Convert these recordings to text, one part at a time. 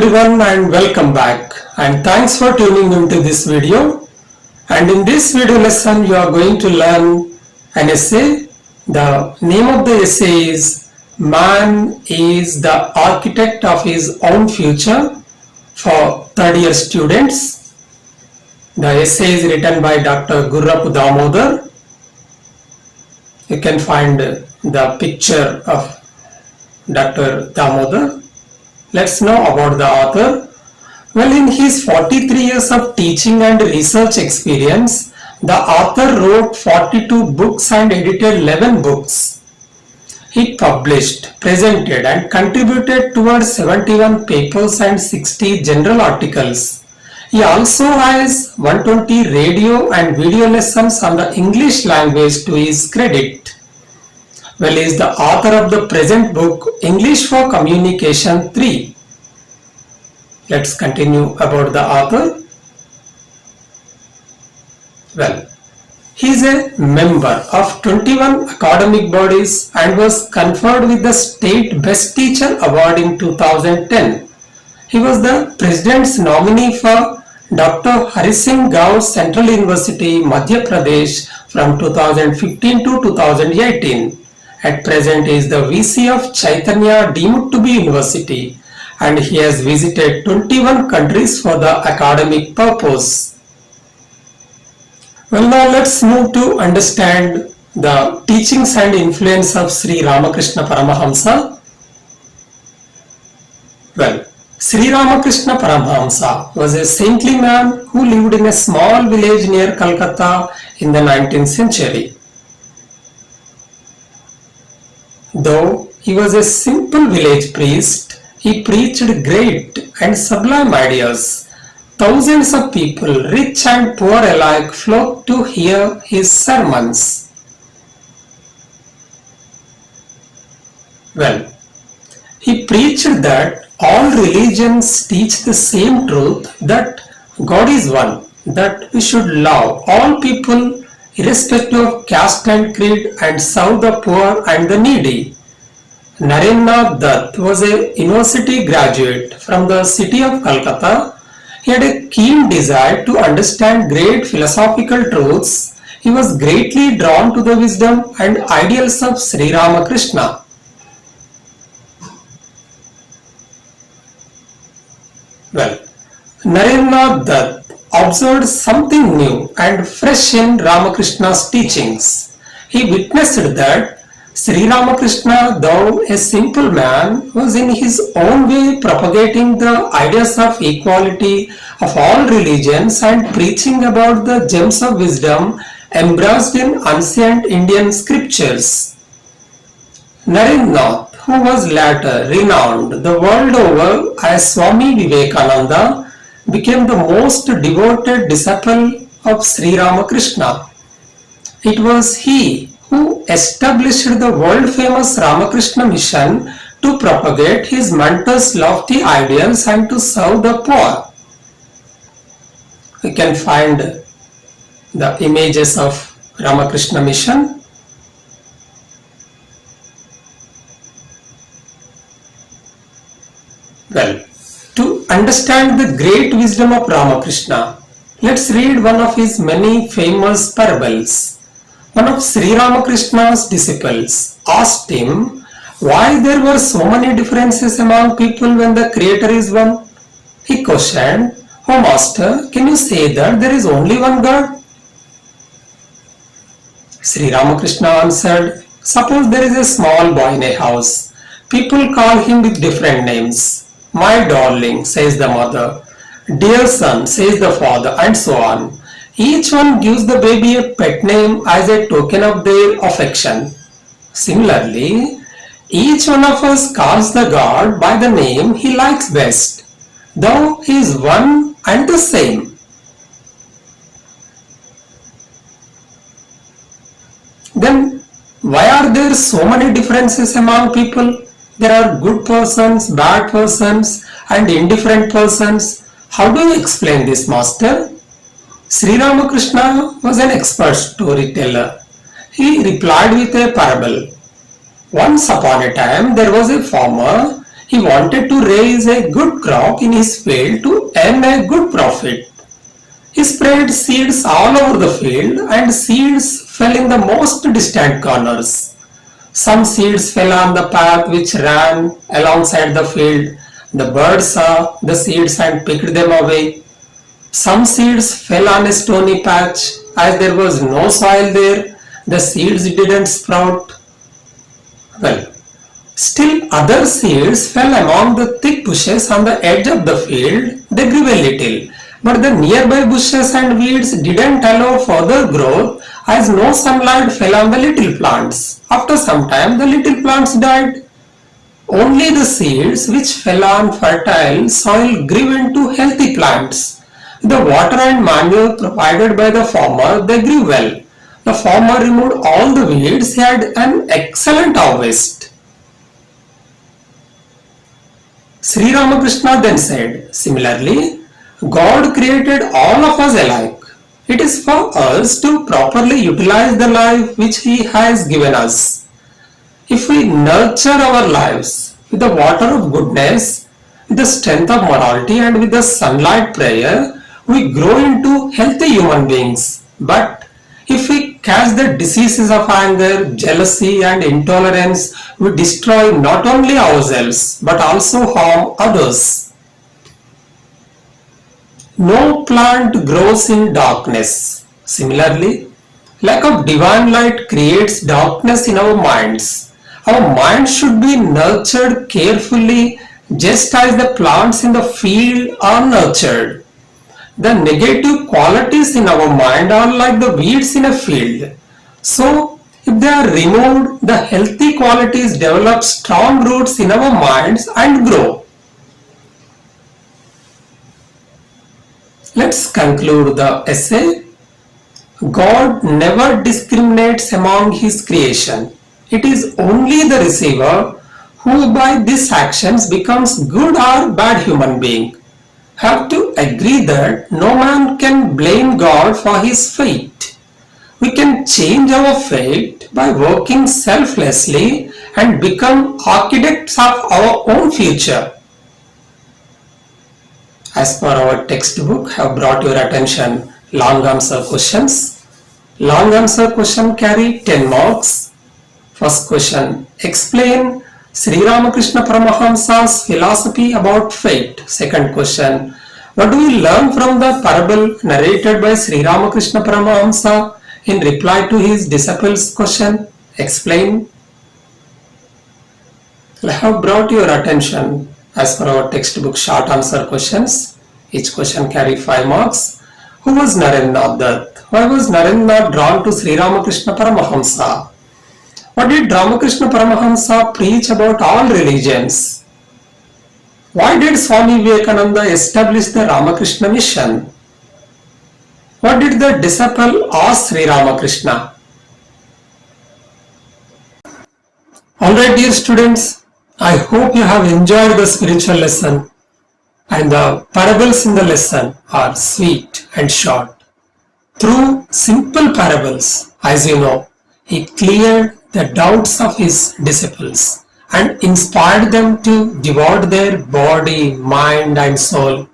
everyone and welcome back, and thanks for tuning into this video. And in this video lesson you are going to learn an essay. The name of the essay is Man is the Architect of His Own Future for third year students. The essay is written by Dr. Gurrapu Damodar. You can find the picture of Dr. Damodar. Let's know about the author. Well, in his 43 years of teaching and research experience, the author wrote 42 books and edited 11 books. He published, presented and contributed towards 71 papers and 60 general articles. He also has 120 radio and video lessons on the English language to his credit. Well, he is the author of the present book, English for Communication 3. Let's continue about the author. Well, he is a member of 21 academic bodies and was conferred with the State Best Teacher Award in 2010. He was the President's nominee for Dr. Hari Singh Gaur Central University, Madhya Pradesh from 2015 to 2018. At present, he is the VC of Chaitanya deemed to be University, and he has visited 21 countries for the academic purpose. Well, now let's move to understand the teachings and influence of Sri Ramakrishna Paramahamsa. Well, Sri Ramakrishna Paramahamsa was a saintly man who lived in a small village near Calcutta in the 19th century. Though he was a simple village priest, he preached great and sublime ideas. Thousands of people, rich and poor alike, flocked to hear his sermons. Well, he preached that all religions teach the same truth, that God is one, that we should love all people irrespective of caste and creed and serve the poor and the needy. Narendra Dutt was a university graduate from the city of Calcutta. He had a keen desire to understand great philosophical truths. He was greatly drawn to the wisdom and ideals of Sri Ramakrishna. Well, Narendra Dutt observed something new and fresh in Ramakrishna's teachings. He witnessed that Sri Ramakrishna, though a simple man, was in his own way propagating the ideas of equality of all religions and preaching about the gems of wisdom embraced in ancient Indian scriptures. Narendra, who was later renowned the world over as Swami Vivekananda, became the most devoted disciple of Sri Ramakrishna. It was he who established the world-famous Ramakrishna mission to propagate his mentor's lofty ideals and to serve the poor. We can find the images of Ramakrishna mission. Well, to understand the great wisdom of Ramakrishna, let's read one of his many famous parables. One of Sri Ramakrishna's disciples asked him why there were so many differences among people when the Creator is one. He questioned, "Oh Master, can you say that there is only one God?" Sri Ramakrishna answered, "Suppose there is a small boy in a house. People call him with different names. My darling, says the mother. Dear son, says the father, and so on. Each one gives the baby a pet name as a token of their affection. Similarly, each one of us calls the God by the name he likes best, though he is one and the same. Then why are there so many differences among people? There are good persons, bad persons, and indifferent persons. How do you explain this, Master?" Sri Ramakrishna was an expert storyteller. He replied with a parable. Once upon a time, there was a farmer. He wanted to raise a good crop in his field to earn a good profit. He spread seeds all over the field and seeds fell in the most distant corners. Some seeds fell on the path which ran alongside the field. The birds saw the seeds and picked them away. Some seeds fell on a stony patch. As there was no soil there, the seeds didn't sprout. Well, still other seeds fell among the thick bushes on the edge of the field. They grew a little, but the nearby bushes and weeds didn't allow further growth as no sunlight fell on the little plants. After some time, the little plants died. Only the seeds which fell on fertile soil grew into healthy plants. With the water and manure provided by the farmer, they grew well. The farmer removed all the weeds. He had an excellent harvest. Sri Ramakrishna then said, similarly, God created all of us alike. It is for us to properly utilize the life which He has given us. If we nurture our lives with the water of goodness, with the strength of morality and with the sunlight prayer, we grow into healthy human beings. But if we catch the diseases of anger, jealousy and intolerance, we destroy not only ourselves but also harm others. No plant grows in darkness. Similarly, lack of divine light creates darkness in our minds. Our minds should be nurtured carefully just as the plants in the field are nurtured. The negative qualities in our mind are like the weeds in a field. So, if they are removed, the healthy qualities develop strong roots in our minds and grow. Let's conclude the essay. God never discriminates among His creation. It is only the receiver who by these actions becomes good or bad human being. Have to agree that no man can blame God for his fate. We can change our fate by working selflessly and become architects of our own future. As per our textbook, I have brought your attention long answer questions. Long answer question carry 10 marks. First question, explain Sri Ramakrishna Paramahamsa's philosophy about fate. Second question, what do we learn from the parable narrated by Sri Ramakrishna Paramahamsa in reply to his disciples' question? Explain. I have brought your attention as per our textbook short answer questions. Each question carry 5 marks. Who was Narendranath Dutt? Why was Narendranath drawn to Sri Ramakrishna Paramahamsa? What did Ramakrishna Paramahamsa preach about all religions? Why did Swami Vivekananda establish the Ramakrishna mission? What did the disciple ask Sri Ramakrishna? Alright dear students, I hope you have enjoyed the spiritual lesson and the parables in the lesson are sweet and short. Through simple parables, as you know, he cleared the doubts of his disciples and inspired them to devote their body, mind and soul.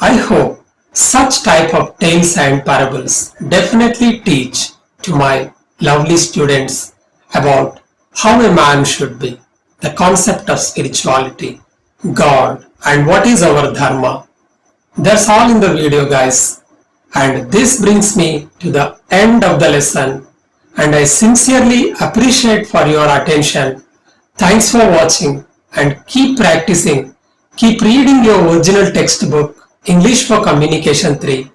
I hope such type of tales and parables definitely teach to my lovely students about how a man should be, the concept of spirituality, God and what is our dharma. That's all in the video guys, and this brings me to the end of the lesson. And I sincerely appreciate for your attention. Thanks for watching and keep practicing. Keep reading your original textbook, English for Communication 3.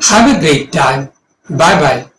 Have a great time. Bye bye.